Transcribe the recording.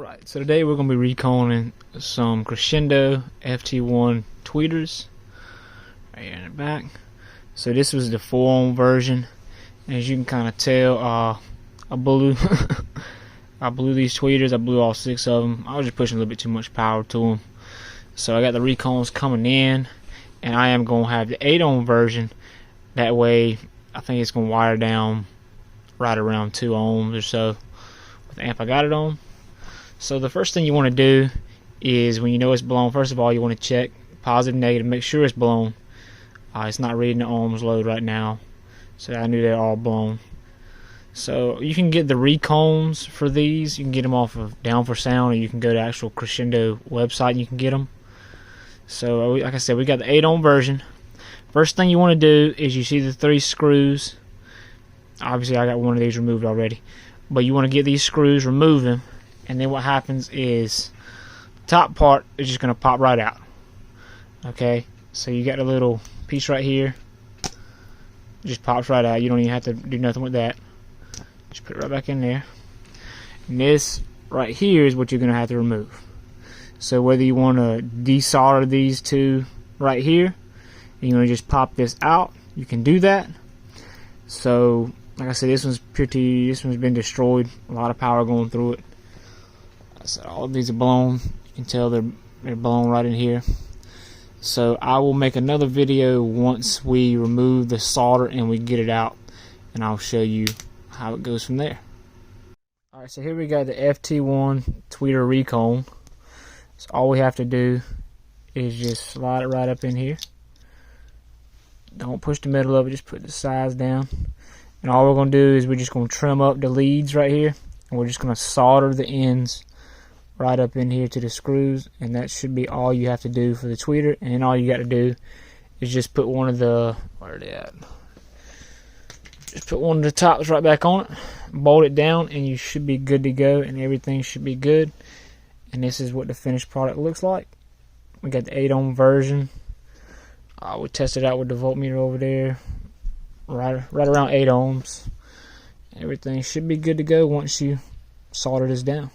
Alright, so today we're going to be reconing some Crescendo FT1 tweeters right here in the back. So this was the 4-ohm version. As you can kind of tell, I blew I blew these tweeters. I blew all 6 of them. I was just pushing a little bit too much power to them. So I got the recones coming in, and I am going to have the 8-ohm version. That way, I think it's going to wire down right around 2 ohms or so with the amp I got it on. So the first thing you want to do is, when you know it's blown, first of all you want to check positive, negative, make sure it's blown. It's not reading the ohms load right now, so I knew they're all blown. So you can get the recones for these. You can get them off of Down for Sound, or you can go to actual Crescendo website and you can get them. So like I said, we got the 8-ohm version. First thing you want to do is, you see the 3 screws. Obviously I got one of these removed already, but you want to get these screws, remove them, and then what happens is the top part is just going to pop right out. Okay, so you got a little piece right here, it just pops right out. You don't even have to do nothing with that. Just put it right back in there. And this right here is what you're going to have to remove. So whether you want to desolder these two right here, and you want to just pop this out, you can do that. So like I said, this one's been destroyed. A lot of power going through it. So all of these are blown. You can tell they're blown right in here. So I will make another video once we remove the solder and we get it out, and I'll show you how it goes from there. Alright, so here we got the FT1 tweeter recone. So all we have to do is just slide it right up in here. Don't push the middle of it, just put the sides down. And all we're going to do is we're just going to trim up the leads right here, and we're just going to solder the ends right up in here to the screws, and that should be all you have to do for the tweeter. And then all you got to do is just put one of the, where are they at? Just put one of the tops right back on it, bolt it down, and you should be good to go, and everything should be good. And this is what the finished product looks like. We got the 8-ohm version. We tested out with the voltmeter over there, right around 8 ohms. Everything should be good to go once you solder this down.